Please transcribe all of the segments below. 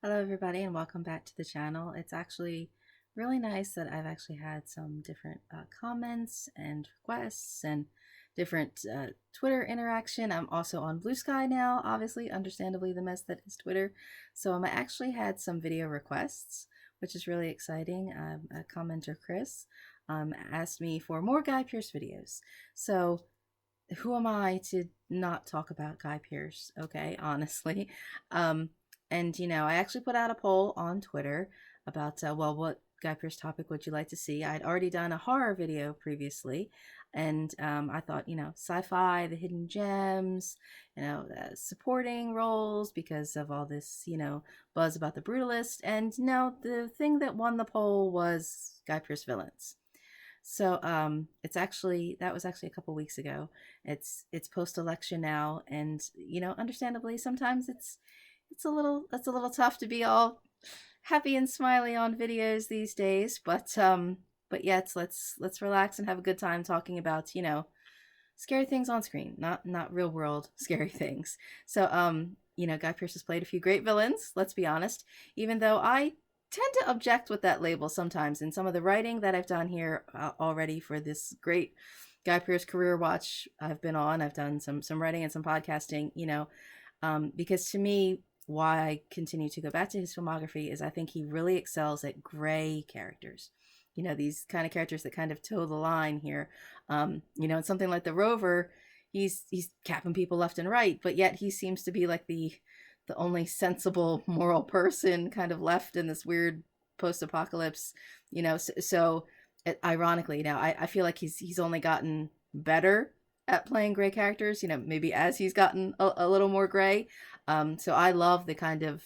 Hello everybody and welcome back to the channel. It's actually really nice that I've actually had some different comments and requests and different Twitter interaction. I'm also on Blue Sky now, obviously, understandably the mess that is Twitter. So I actually had some video requests, which is really exciting. A commenter, Chris, asked me for more Guy Pearce videos. So who am I to not talk about Guy Pearce? Okay, honestly. Um, and I actually put out a poll on Twitter about, well, what Guy Pearce topic would you like to see? I'd already done a horror video previously, and I thought, sci-fi, the hidden gems, supporting roles because of all this, buzz about the brutalist. And the thing that won the poll was Guy Pearce villains. So that was actually a couple weeks ago. It's post-election now, and understandably sometimes it's a little tough to be all happy and smiley on videos these days, but yet let's relax and have a good time talking about, scary things on screen, not real world scary things. So Guy Pearce has played a few great villains, let's be honest, even though I tend to object with that label sometimes in some of the writing that I've done here already for this great Guy Pearce career watch I've been on. I've done some writing and some podcasting, because to me, why I continue to go back to his filmography is I think he really excels at gray characters. These kind of characters that kind of toe the line here. In something like The Rover, he's capping people left and right, but yet he seems to be like the only sensible moral person kind of left in this weird post-apocalypse, so ironically now I feel like he's only gotten better at playing gray characters, maybe as he's gotten a little more gray. So I love the kind of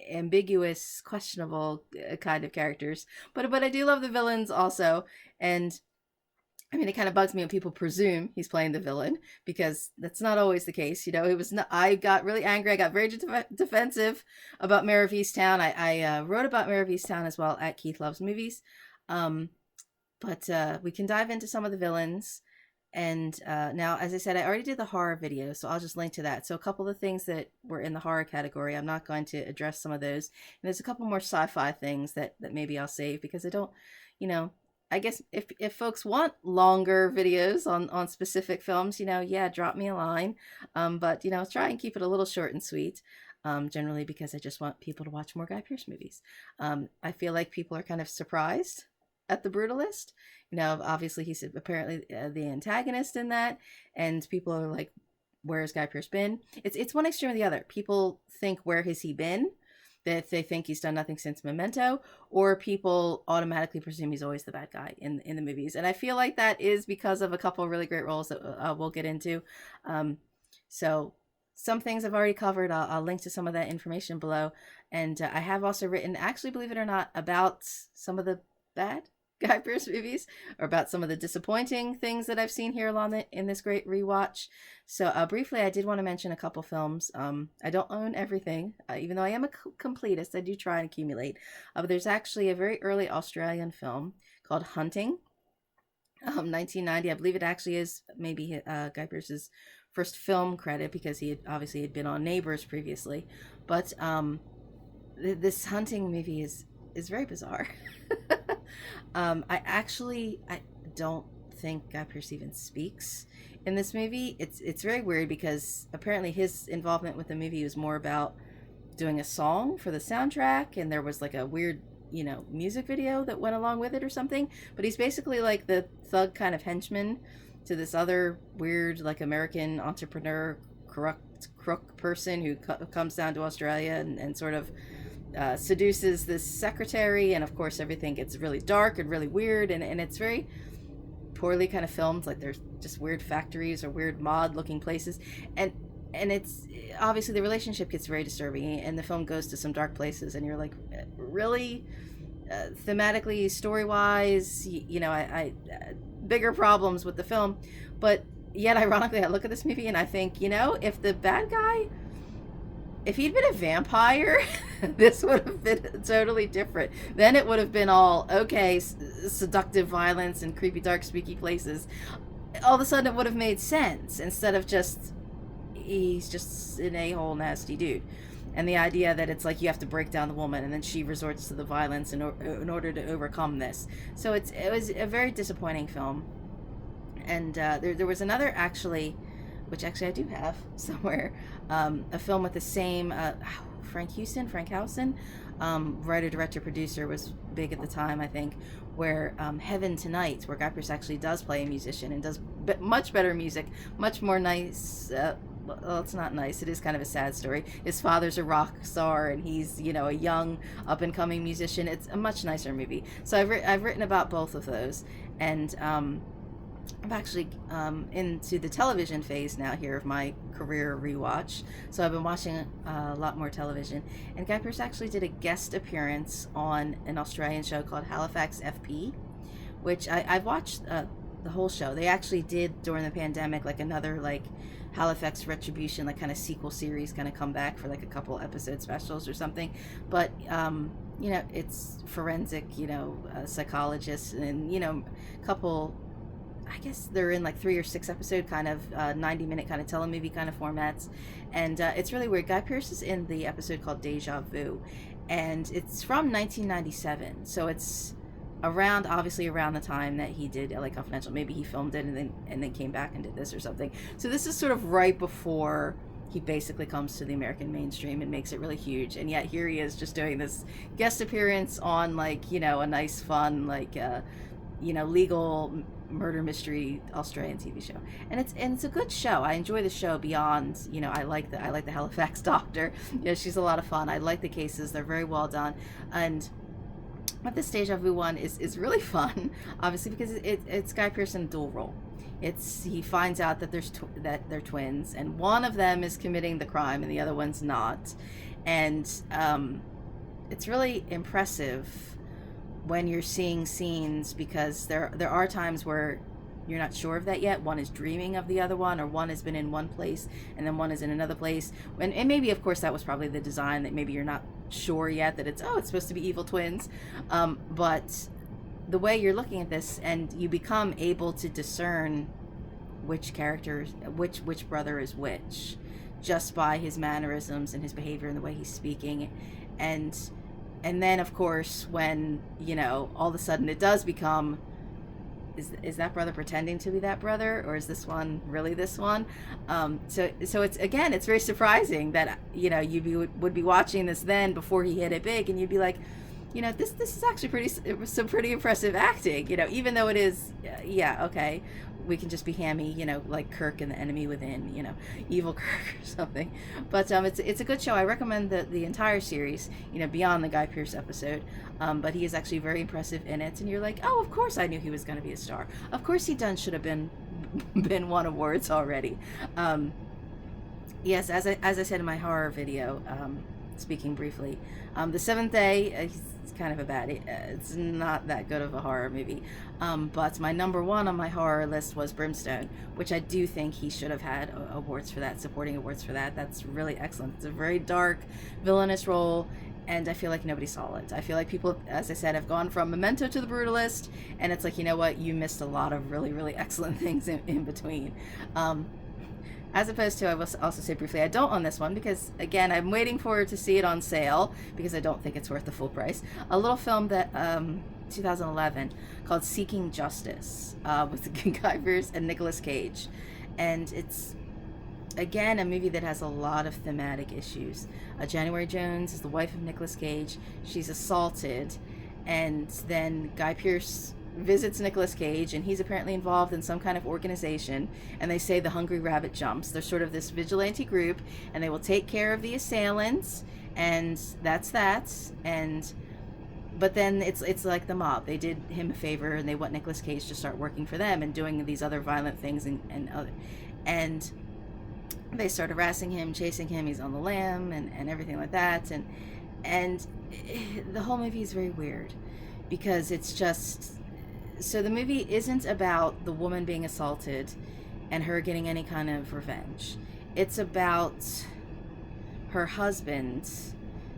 ambiguous, questionable kind of characters, but I do love the villains also. And I mean, it kind of bugs me when people presume he's playing the villain, because that's not always the case. It was not, I got really angry. I got very defensive about Mayor of Easttown. I wrote about Mayor of Easttown as well at Keith Loves Movies. But we can dive into some of the villains. And now, as I said, I already did the horror video, so I'll just link to that. So a couple of the things that were in the horror category, I'm not going to address some of those. And there's a couple more sci-fi things that maybe I'll save, because I don't, I guess if folks want longer videos on specific films, yeah, drop me a line. But try and keep it a little short and sweet. Generally because I just want people to watch more Guy Pearce movies. I feel like people are kind of surprised at The Brutalist. Obviously he's apparently the antagonist in that, and people are like, where has Guy Pearce been? It's one extreme or the other. People think, where has he been? That they think he's done nothing since Memento, or people automatically presume he's always the bad guy in the movies. And I feel like that is because of a couple of really great roles that we'll get into. So some things I've already covered. I'll link to some of that information below. And I have also written, actually, believe it or not, about some of the bad Guy Pearce movies, or about some of the disappointing things that I've seen here in this great rewatch. So briefly, I did want to mention a couple films. I don't own everything, even though I am a completist. I do try and accumulate. But there's actually a very early Australian film called Hunting, 1990. I believe it actually is maybe Guy Pearce's first film credit, because he obviously had been on Neighbours previously. But this Hunting movie is very bizarre. I don't think Guy Pearce even speaks in this movie. It's very weird, because apparently his involvement with the movie was more about doing a song for the soundtrack, and there was like a weird, music video that went along with it or something. But he's basically like the thug kind of henchman to this other weird, like, American entrepreneur crook person who comes down to Australia and sort of seduces this secretary. And of course everything gets really dark and really weird, and it's very poorly kind of filmed. Like, there's just weird factories or weird mod looking places, and it's obviously the relationship gets very disturbing, and the film goes to some dark places, and you're like, really, thematically, story wise, I bigger problems with the film. But yet ironically, I look at this movie and I think, if the bad guy, if he'd been a vampire, this would have been totally different. Then it would have been all, okay, seductive violence and creepy, dark, spooky places. All of a sudden it would have made sense, instead of just, he's just an a-hole nasty dude. and the idea that it's like you have to break down the woman, and then she resorts to the violence in order to overcome this. So it was a very disappointing film. And there was another, actually, which actually I do have somewhere, a film with the same Frank Housen, writer, director, producer, was big at the time, I think, where Heaven Tonight, where Guy Pearce actually does play a musician and does much better music, much more nice. Well, it's not nice. It is kind of a sad story. His father's a rock star, and he's, you know, a young up and coming musician. It's a much nicer movie. So I've written about both of those, and I'm actually into the television phase now here of my career rewatch. So I've been watching a lot more television. And Guy Pearce actually did a guest appearance on an Australian show called Halifax FP, which I've watched the whole show. They actually did, during the pandemic, like another like Halifax Retribution, like kind of sequel series, kind of come back for like a couple episode specials or something. But you know, it's forensic, you know, psychologists, and, you know, couple, I guess they're in like 3 or 6 episode kind of 90-minute kind of telemovie kind of formats. And it's really weird. Guy Pearce is in the episode called Deja Vu, and it's from 1997. So it's obviously around the time that he did LA Confidential. Maybe he filmed it and then came back and did this or something. So this is sort of right before he basically comes to the American mainstream and makes it really huge. And yet here he is just doing this guest appearance on, like, you know, a nice fun, like, you know, legal murder mystery Australian TV show. And it's a good show. I enjoy the show beyond, you know, I like the Halifax doctor. You know, she's a lot of fun. I like the cases. They're very well done. And but this Deja Vu one is really fun, obviously, because it's Guy Pearce in a dual role. He finds out that that they're twins, and one of them is committing the crime and the other one's not. And it's really impressive when you're seeing scenes, because there are times where you're not sure of that yet. One is dreaming of the other one, or one has been in one place and then one is in another place. And maybe, of course, that was probably the design, that maybe you're not sure yet that it's supposed to be evil twins. But the way you're looking at this, and you become able to discern which characters, which brother is which, just by his mannerisms and his behavior and the way he's speaking. And then, of course, when, you know, all of a sudden it does become, is that brother pretending to be that brother, or is this one really this one? So it's, again, it's very surprising that, you know, would be watching this then before he hit it big, and you'd be like, you know, this is actually some pretty impressive acting, you know, even though it is, yeah, okay, we can just be hammy, you know, like Kirk and the Enemy Within, you know, evil Kirk or something. But it's a good show. I recommend the entire series, you know, beyond the Guy Pearce episode. But he is actually very impressive in it, and you're like, oh, of course I knew he was going to be a star. Of course he should have been won awards already. Yes, as I said in my horror video, speaking briefly, The Seventh Day, it's kind of it's not that good of a horror movie. But my number one on my horror list was Brimstone, which I do think he should have had awards for that, supporting awards for that. That's really excellent. It's a very dark, villainous role, and I feel like nobody saw it. I feel like people, as I said, have gone from Memento to The Brutalist, and it's like, you know what, you missed a lot of really, really excellent things in between. As opposed to, I will also say briefly, I don't own this one because, again, I'm waiting to see it on sale because I don't think it's worth the full price. A little film that 2011 called Seeking Justice with Guy Pearce and Nicolas Cage. And it's, again, a movie that has a lot of thematic issues. January Jones is the wife of Nicolas Cage. She's assaulted, and then Guy Pearce visits Nicolas Cage, and he's apparently involved in some kind of organization, and they say the Hungry Rabbit Jumps. They're sort of this vigilante group, and they will take care of the assailants, and that's that. But then it's like the mob. They did him a favor, and they want Nicolas Cage to start working for them and doing these other violent things, and they start harassing him, chasing him. He's on the lam, and everything like that, and the whole movie is very weird because it's just, so the movie isn't about the woman being assaulted and her getting any kind of revenge. It's about her husband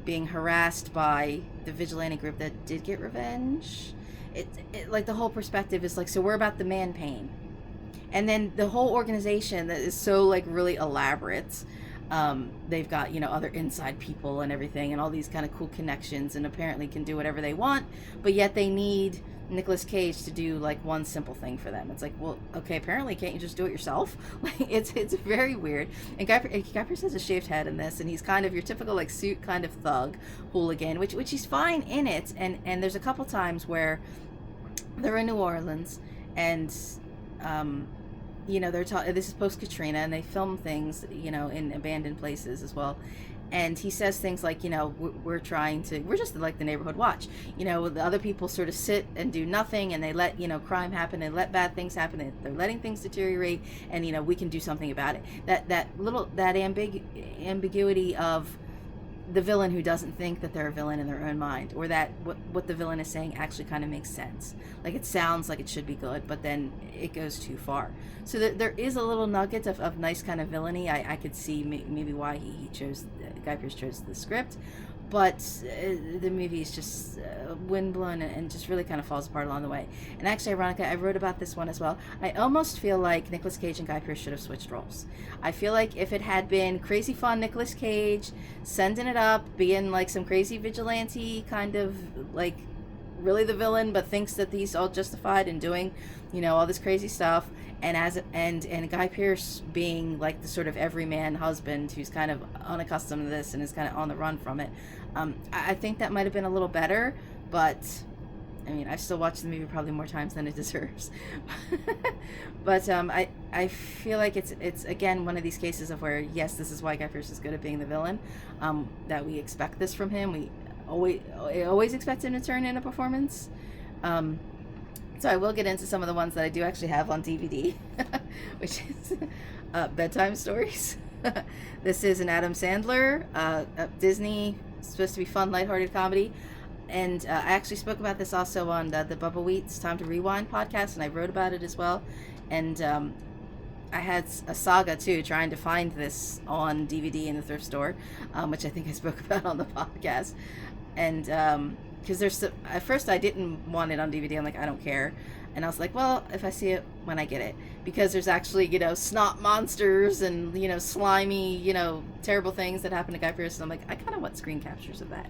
being harassed by the vigilante group that did get revenge. It like, the whole perspective is like, so we're about the man pain. And then the whole organization that is so, like, really elaborate. They've got, other inside people and everything, and all these kind of cool connections, and apparently can do whatever they want, but yet they need Nicolas Cage to do like one simple thing for them. It's like, well, okay, apparently can't you just do it yourself? Like, it's very weird. And Guy Pearce has a shaved head in this, and he's kind of your typical like suit kind of thug hooligan, which he's fine in it. And there's a couple times where they're in New Orleans, and this is post Katrina, and they film things, in abandoned places as well. And he says things like, we're just like the neighborhood watch. The other people sort of sit and do nothing, and they let, crime happen, they let bad things happen, they're letting things deteriorate, and, we can do something about it. That ambiguity of the villain who doesn't think that they're a villain in their own mind, or that what the villain is saying actually kind of makes sense. Like, it sounds like it should be good, but then it goes too far. So there is a little nugget of nice kind of villainy. I could see maybe why Guy Pearce chose the script, but the movie is just windblown and just really kind of falls apart along the way. And actually, ironically, I wrote about this one as well. I almost feel like Nicolas Cage and Guy Pearce should have switched roles. I feel like if it had been crazy fun Nicolas Cage sending it up, being like some crazy vigilante kind of like really the villain, but thinks that he's all justified in doing, all this crazy stuff, and Guy Pearce being like the sort of everyman husband who's kind of unaccustomed to this and is kind of on the run from it. I think that might have been a little better, but I mean, I've still watched the movie probably more times than it deserves. But I feel like it's again one of these cases of where, yes, this is why Guy Pearce is good at being the villain, that we expect this from him. We always expect him to turn in a performance. So I will get into some of the ones that I do actually have on DVD, which is Bedtime Stories. This is an Adam Sandler, Disney, supposed to be fun, lighthearted comedy. And I actually spoke about this also on the Bubba Wheat's Time to Rewind podcast, and I wrote about it as well. And I had a saga too, trying to find this on DVD in the thrift store, which I think I spoke about on the podcast. And because at first I didn't want it on DVD. I'm like, I don't care. And I was like, well, if I see it when I get it, because there's actually, snot monsters and, slimy, terrible things that happen to Guy Pearce. And I'm like, I kind of want screen captures of that.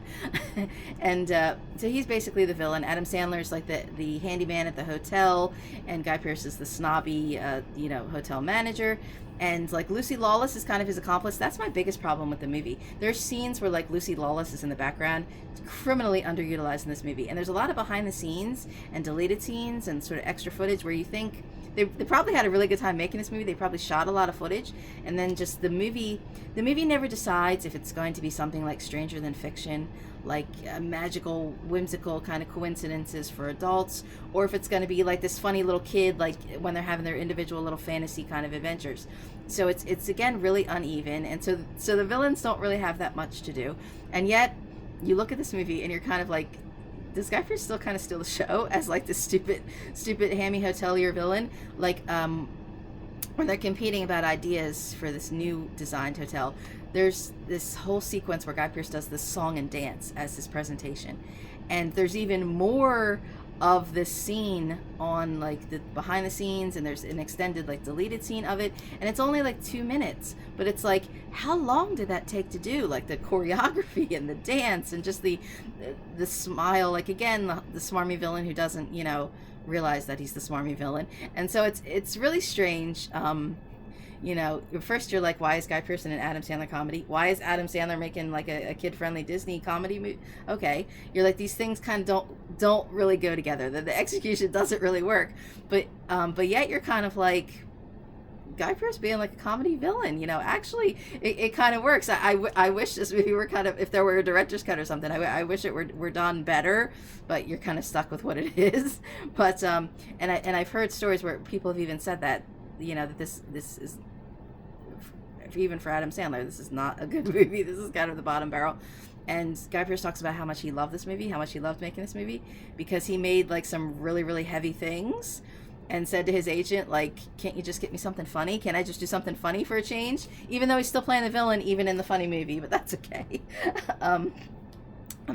And so he's basically the villain. Adam Sandler's like the handyman at the hotel, and Guy Pearce is the snobby, hotel manager. And like Lucy Lawless is kind of his accomplice. That's my biggest problem with the movie. There's scenes where like Lucy Lawless is in the background. It's criminally underutilized in this movie. And there's a lot of behind the scenes and deleted scenes and sort of extra footage where you think they probably had a really good time making this movie. They probably shot a lot of footage, and then just the movie never decides if it's going to be something like Stranger Than Fiction, like magical, whimsical kind of coincidences for adults, or if it's going to be like this funny little kid, like when they're having their individual little fantasy kind of adventures. So it's again really uneven, and so the villains don't really have that much to do. And yet you look at this movie and you're kind of like, does Guy Pearce still kind of steal the show as like this stupid hammy hotelier villain? Like when they're competing about ideas for this new designed hotel, there's this whole sequence where Guy Pearce does this song and dance as his presentation, and there's even more of this scene on like the behind the scenes, and there's an extended like deleted scene of it, and it's only like 2 minutes, but it's like, how long did that take to do? Like the choreography and the dance and just the smile, like again the smarmy villain who doesn't realize that he's the smarmy villain. And so it's really strange. First you're like, why is Guy Pearce in an Adam Sandler comedy? Why is Adam Sandler making like a kid-friendly Disney comedy movie? Okay, you're like, these things kind of don't really go together. The execution doesn't really work. But yet you're kind of like, Guy Pearce being like a comedy villain, actually it kind of works. I wish this movie were kind of, if there were a director's cut or something, I wish it were done better, but you're kind of stuck with what it is. But and I've heard stories where people have even said that, that this is, even for Adam Sandler, this is not a good movie. This is kind of the bottom barrel. And Guy Pearce talks about how much he loved this movie, how much he loved making this movie, because he made like some really, really heavy things, and said to his agent, like, can't you just get me something funny? Can I just do something funny for a change? Even though he's still playing the villain, even in the funny movie, but that's okay. I'm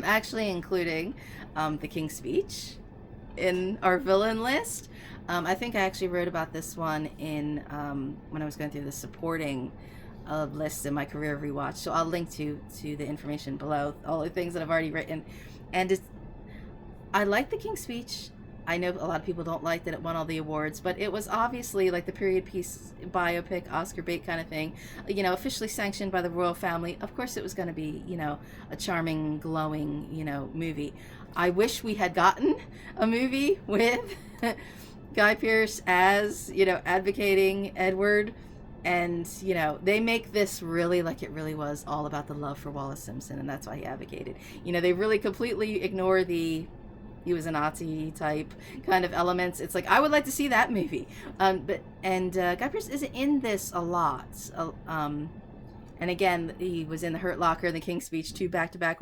actually including The King's Speech in our villain list. I think I actually wrote about this one in when I was going through the supporting list in my career rewatch, so I'll link to the information below, all the things that I've already written. And I like the King's Speech. I know a lot of people don't like that it won all the awards, but it was obviously like the period piece biopic, Oscar bait kind of thing, officially sanctioned by the royal family. Of course, it was going to be, a charming, glowing, movie. I wish we had gotten a movie with Guy Pearce as, advocating Edward. And, they make this really like it really was all about the love for Wallace Simpson, and that's why he advocated. They really completely ignore the he was a Nazi type kind of elements. It's like I would like to see that movie. Guy Pearce is in this a lot. And again, he was in The Hurt Locker and The King's Speech, two back-to-back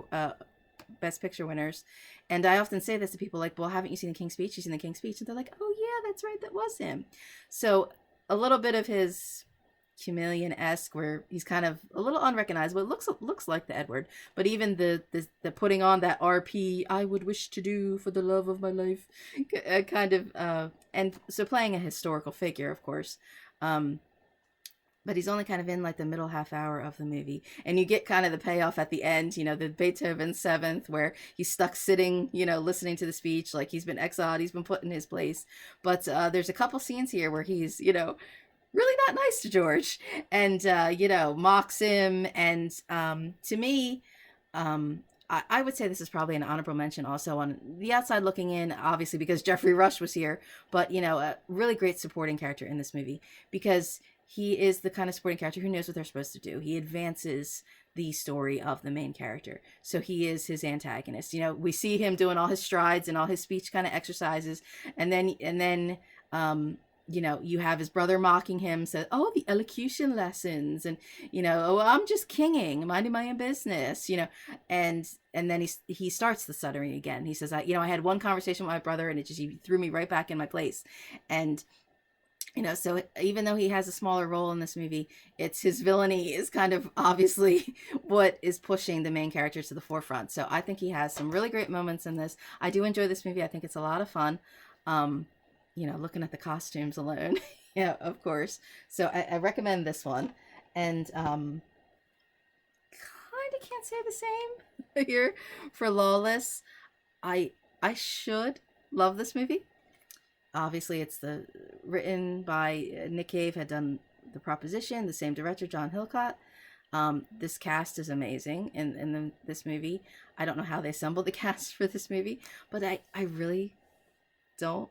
Best Picture winners. And I often say this to people, like, well, haven't you seen The King's Speech? You've seen The King's Speech. And they're like, oh, yeah, that's right. That was him. So a little bit of his chameleon-esque, where he's kind of a little unrecognizable. It looks like the Edward, but even the putting on that RP, I would wish to do for the love of my life, kind of, and so playing a historical figure, of course. But he's only kind of in like the middle half hour of the movie, and you get kind of the payoff at the end, the Beethoven Seventh, where he's stuck sitting, listening to the speech, like he's been exiled, he's been put in his place. But there's a couple scenes here where he's, really not nice to George, and mocks him. And to me, I would say this is probably an honorable mention also on the outside looking in, obviously because Jeffrey Rush was here, but a really great supporting character in this movie, because he is the kind of supporting character who knows what they're supposed to do. He advances the story of the main character, so he is his antagonist. We see him doing all his strides and all his speech kind of exercises, and then you have his brother mocking him, says, oh, the elocution lessons, and, oh, I'm just kinging, minding my own business, and then he starts the stuttering again. He says, I had one conversation with my brother, and he threw me right back in my place. And, so even though he has a smaller role in this movie, it's his villainy is kind of obviously what is pushing the main character to the forefront. So I think he has some really great moments in this. I do enjoy this movie. I think it's a lot of fun. Looking at the costumes alone. Yeah, of course. So I recommend this one. And kind of can't say the same here for Lawless. I should love this movie. Obviously, it's written by Nick Cave, had done The Proposition, the same director, John Hillcott. This cast is amazing in this movie. I don't know how they assembled the cast for this movie, but I really don't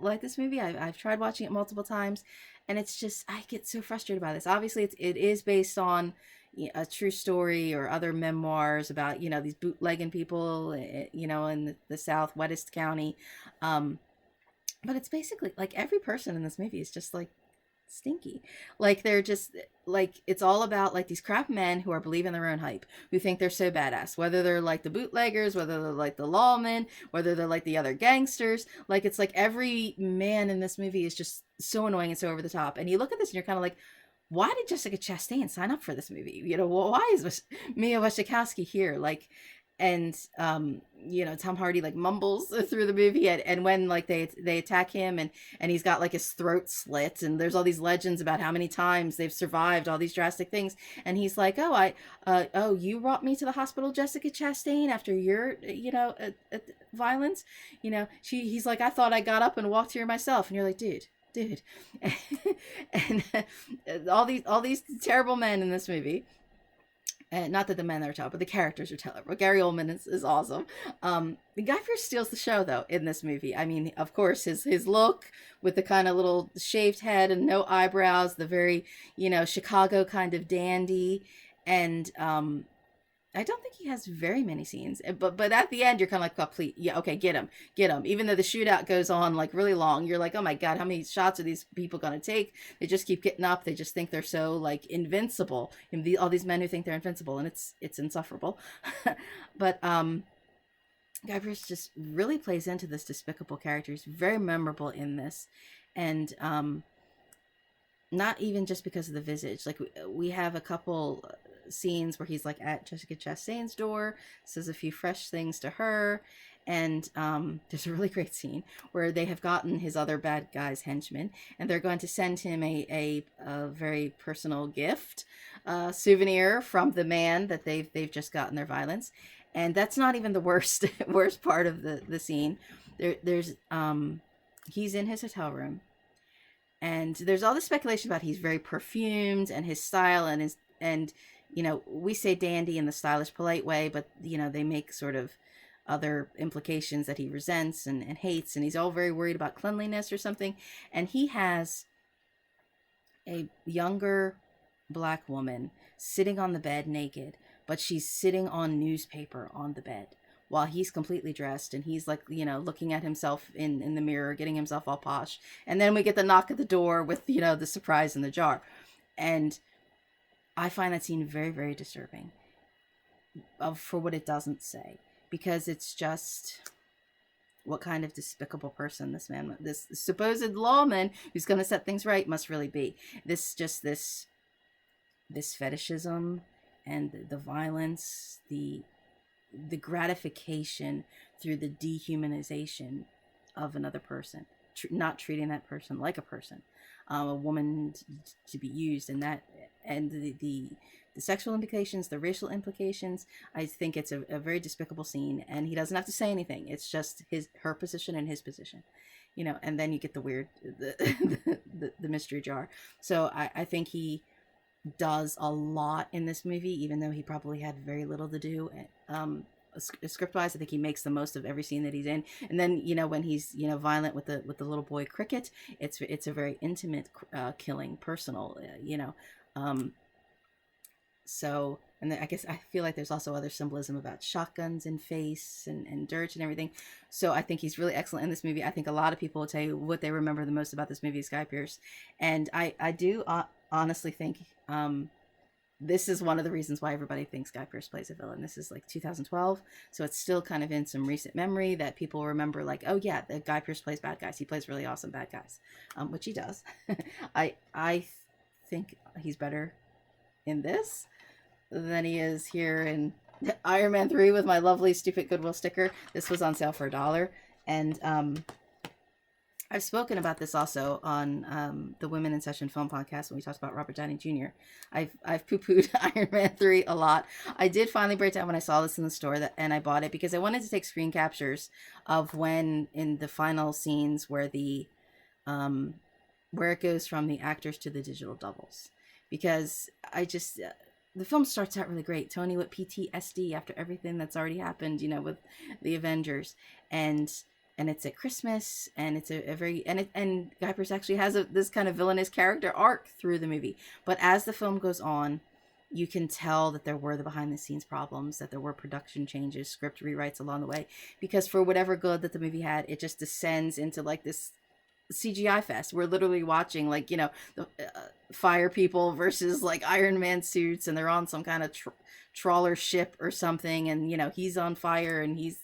like this movie. I've tried watching it multiple times, and it's just, I get so frustrated by this. Obviously, it is based on a true story or other memoirs about, these bootlegging people, in the Southwest County. But it's basically like every person in this movie is just like stinky. Like they're just like, it's all about like these crap men who are believing their own hype, who think they're so badass, whether they're like the bootleggers, whether they're like the lawmen, whether they're like the other gangsters. Like it's like every man in this movie is just so annoying and so over the top. And you look at this and you're kind of like, why did Jessica Chastain sign up for this movie? Why is Mia Wasikowska here? Like, and Tom Hardy like mumbles through the movie, and when like they attack him, and he's got like his throat slit, and there's all these legends about how many times they've survived all these drastic things, and he's like, oh, you brought me to the hospital, Jessica Chastain, after your violence. He's like, I thought I got up and walked here myself, and you're like, dude. And all these terrible men in this movie. And not that the men are terrible, but the characters are terrible. Gary Oldman is awesome. The Guy Pearce steals the show, though, in this movie. I mean, of course, his look with the kind of little shaved head and no eyebrows, the very, Chicago kind of dandy. And I don't think he has very many scenes, but at the end you're kind of like, oh, please, yeah, okay, get him. Even though the shootout goes on like really long, you're like, oh my god, how many shots are these people gonna take? They just keep getting up. They just think they're so like invincible. And all these men who think they're invincible, and it's insufferable. But Guy Pearce just really plays into this despicable character. He's very memorable in this, and not even just because of the visage. Like we have a couple scenes where he's like at Jessica Chastain's door, says a few fresh things to her, And there's a really great scene where they have gotten his other bad guy's henchmen, and they're going to send him a very personal gift, souvenir from the man that they've just gotten their violence. And that's not even the worst worst part of the scene. There's he's in his hotel room, and there's all this speculation about he's very perfumed and his style and his, and we say dandy in the stylish polite way, but they make sort of other implications that he resents and hates, and he's all very worried about cleanliness or something. And he has a younger black woman sitting on the bed naked, but she's sitting on newspaper on the bed while he's completely dressed, and he's like, looking at himself in the mirror, getting himself all posh. And then we get the knock at the door with, the surprise in the jar. And I find that scene very, very disturbing, for what it doesn't say, because it's just, what kind of despicable person this supposed lawman who's going to set things right must really be. This fetishism and the violence, the gratification through the dehumanization of another person, not treating that person like a person, a woman to be used, and that, and the sexual implications, the racial implications. I think it's a very despicable scene, and he doesn't have to say anything. It's just her position and his position, and then you get the weird, the mystery jar. So I think he does a lot in this movie, even though he probably had very little to do. Script wise, I think he makes the most of every scene that he's in. And then when he's violent with the little boy Cricket, it's a very intimate killing, personal, so, and I guess I feel like there's also other symbolism about shotguns and face and dirt and everything. So I think he's really excellent in this movie. I think a lot of people will tell you what they remember the most about this movie is Guy Pearce. And I do honestly think this is one of the reasons why everybody thinks Guy Pearce plays a villain. This is like 2012, so it's still kind of in some recent memory that people remember, like, oh yeah, the Guy Pearce plays bad guys. He plays really awesome bad guys, which he does. I think he's better in this than he is here in Iron Man 3 with my lovely stupid Goodwill sticker. This was on sale for $1. And I've spoken about this also on the Women in Session Film podcast when we talked about Robert Downey Jr. I've poo-pooed Iron Man 3 a lot. I did finally break down when I saw this in the store, and I bought it because I wanted to take screen captures of when in the final scenes where where it goes from the actors to the digital doubles, because I just the film starts out really great. Tony with PTSD after everything that's already happened, with the Avengers, and it's at Christmas, and it's a very, and Guy Pearce actually has this kind of villainous character arc through the movie. But as the film goes on, you can tell that there were the behind the scenes problems, that there were production changes, script rewrites along the way, because for whatever good that the movie had, it just descends into like this CGI fest. We're literally watching the fire people versus like Iron Man suits, and they're on some kind of trawler ship or something, and he's on fire, and he's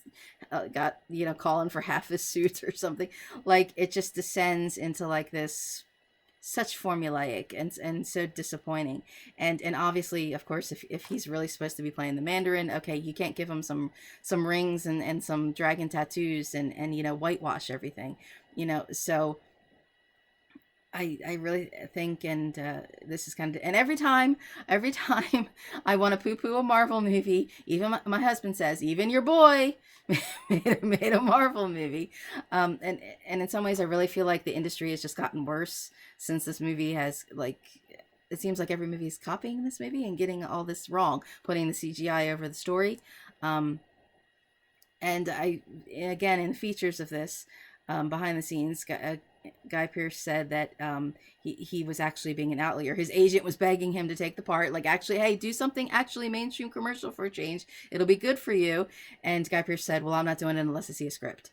got calling for half his suit or something. Like, it just descends into like this such formulaic and so disappointing. And obviously, of course, if he's really supposed to be playing the Mandarin, okay, you can't give him some rings and some dragon tattoos and whitewash everything, so I really think, and this is kind of, and every time I want to poo-poo a Marvel movie, even my husband says, even your boy made a Marvel movie. And in some ways, I really feel like the industry has just gotten worse since this movie has, like, it seems like every movie is copying this movie and getting all this wrong, putting the CGI over the story. And again, in the features of this, behind the scenes, Guy Pearce said that he was actually being an outlier. His agent was begging him to take the part, like, actually, hey, do something actually mainstream commercial for a change. It'll be good for you. And Guy Pearce said, well, I'm not doing it unless I see a script.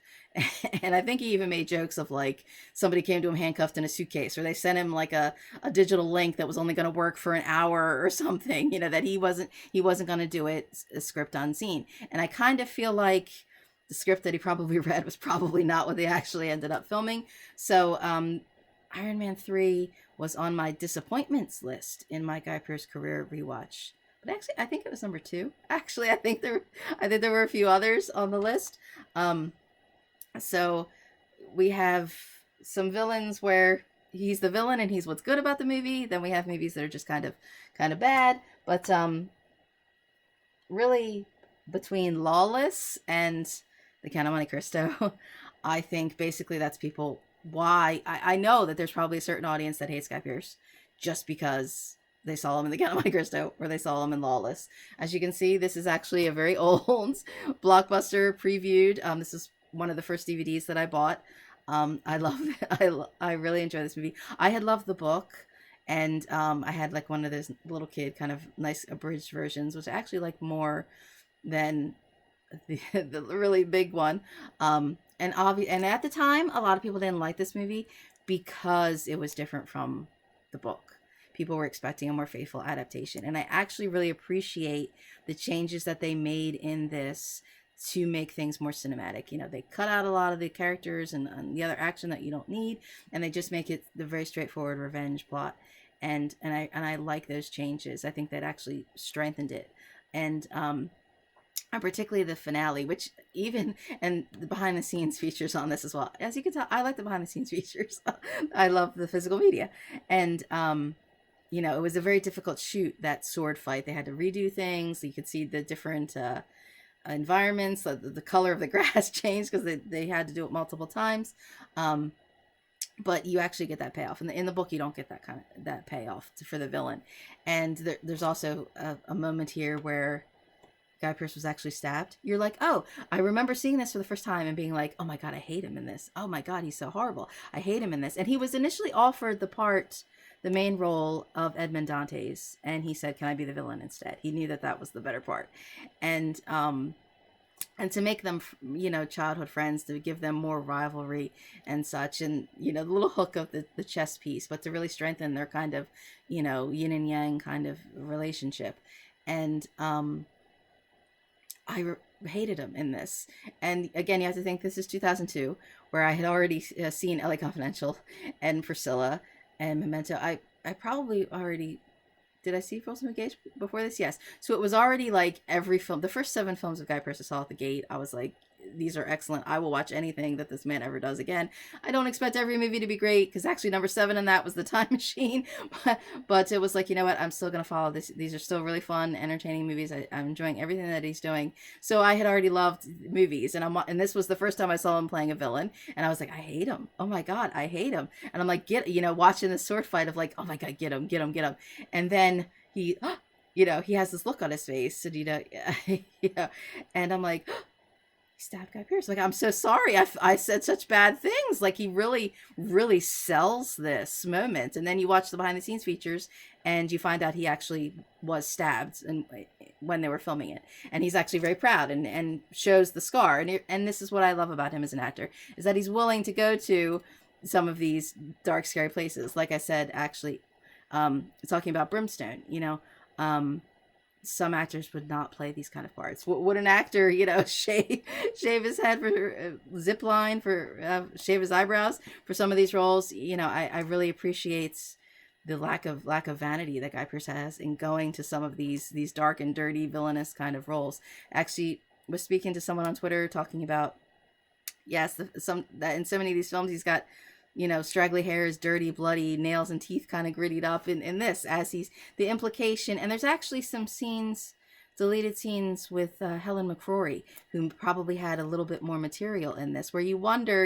And I think he even made jokes of, like, somebody came to him handcuffed in a suitcase, or they sent him like a digital link that was only going to work for an hour or something, that he wasn't going to do it a script unseen. And I kind of feel like the script that he probably read was probably not what they actually ended up filming. So Iron Man 3 was on my disappointments list in my Guy Pearce career rewatch but actually, I think it was number two. Actually, I think there were a few others on the list. Um, so we have some villains where he's the villain and he's what's good about the movie. Then we have movies that are just kind of bad. But really, between Lawless and The Count of Monte Cristo, I think basically that's people. Why I know that there's probably a certain audience that hates Guy Pearce just because they saw him in The Count of Monte Cristo or they saw him in Lawless. As you can see, this is actually a very old blockbuster previewed. This is one of the first DVDs that I bought. I love it. I really enjoy this movie. I had loved the book, and I had like one of those little kid kind of nice abridged versions, which I actually like more than the really big one. And at the time, a lot of people didn't like this movie because it was different from the book. People were expecting a more faithful adaptation, and I actually really appreciate the changes that they made in this to make things more cinematic. You know, they cut out a lot of the characters and the other action that you don't need, and they just make it the very straightforward revenge plot. And I like those changes. I think that actually strengthened it. And particularly the finale, which even and the behind the scenes features on this as well. As you can tell, I like the behind the scenes features. I love the physical media, and it was a very difficult shoot, that sword fight. They had to redo things. So you could see the different environments, the color of the grass changed because they had to do it multiple times. But you actually get that payoff. In the book, you don't get that payoff for the villain. And there's also a moment here where Guy Pearce was actually stabbed. You're like, oh, I remember seeing this for the first time and being like, oh my God, I hate him in this. Oh my God, he's so horrible. I hate him in this. And he was initially offered the main role of Edmond Dantes, and he said, can I be the villain instead? He knew that was the better part. And to make them, childhood friends, to give them more rivalry and such, and the little hook of the chess piece, but to really strengthen their kind of yin and yang kind of relationship. And hated him in this. And again, you have to think this is 2002, where I had already seen LA Confidential and Priscilla and Memento. I probably already, did I see Folsom Engaged before this? Yes. So it was already like every film, the first 7 films of Guy Pearce I saw at the gate, I was like, these are excellent. I will watch anything that this man ever does again. I don't expect every movie to be great, because actually number 7 in that was The Time Machine. But it was like, you know what? I'm still going to follow this. These are still really fun, entertaining movies. I'm enjoying everything that he's doing. So I had already loved movies, and this was the first time I saw him playing a villain, and I was like, I hate him. Oh my God, I hate him. And I'm like, watching the sword fight of like, oh my God, get him, get him, get him. And then he, he has this look on his face, and and I'm like, stabbed Guy Pearce. Like, I'm so sorry. I said such bad things. Like, he really, really sells this moment. And then you watch the behind the scenes features, and you find out he actually was stabbed and when they were filming it. And he's actually very proud and shows the scar. And this is what I love about him as an actor, is that he's willing to go to some of these dark, scary places. Like I said, actually, talking about Brimstone, some actors would not play these kind of parts. Would an actor, shave his head for zip line, for shave his eyebrows for some of these roles? I really appreciate the lack of vanity that Guy Pearce has in going to some of these dark and dirty, villainous kind of roles. Actually, was speaking to someone on Twitter talking about, yes, that in so many of these films he's got, straggly hairs, dirty, bloody, nails and teeth kind of grittied up in this, as he's the implication. And there's actually some deleted scenes with Helen McCrory, who probably had a little bit more material in this, where you wonder,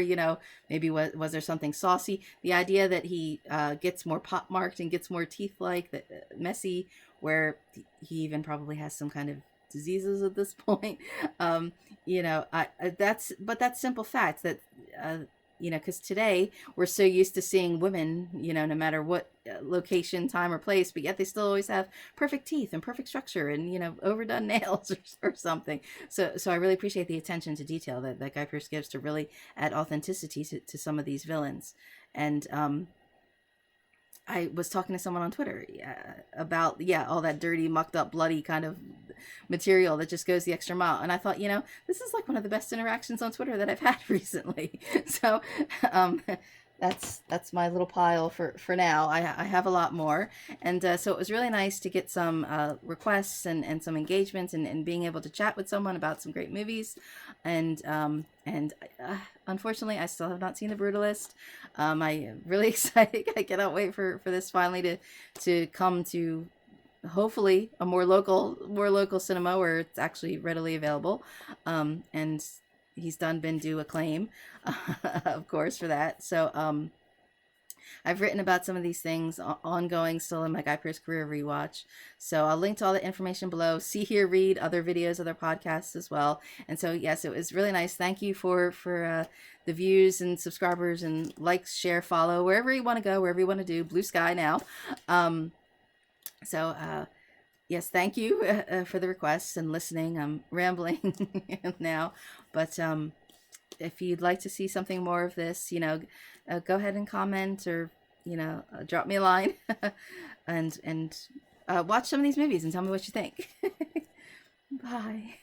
maybe was there something saucy? The idea that he gets more pockmarked and gets more teeth-like, messy, where he even probably has some kind of diseases at this point. That's simple facts that, because today we're so used to seeing women, no matter what location, time, or place, but yet they still always have perfect teeth and perfect structure and, overdone nails or something. So I really appreciate the attention to detail that Guy Pearce gives to really add authenticity to some of these villains. And I was talking to someone on Twitter about, all that dirty, mucked up, bloody kind of material that just goes the extra mile. And I thought, this is like one of the best interactions on Twitter that I've had recently. So that's my little pile for now. I have a lot more, and so it was really nice to get some requests and some engagements, and being able to chat with someone about some great movies, and unfortunately I still have not seen The Brutalist. I am really excited. I cannot wait for this finally to come to hopefully a more local cinema where it's actually readily available, and he's done been due acclaim, of course, for that. So I've written about some of these things ongoing still in my Guy Pearce career rewatch. So I'll link to all the information below. See, hear, read other videos, other podcasts as well. And so yes, it was really nice. Thank you for the views and subscribers and likes, share, follow, wherever you want to go, wherever you want to do. Blue sky now. Um, so yes, thank you for the requests and listening. I'm rambling now, but if you'd like to see something more of this, go ahead and comment, or drop me a line, and watch some of these movies and tell me what you think. Bye.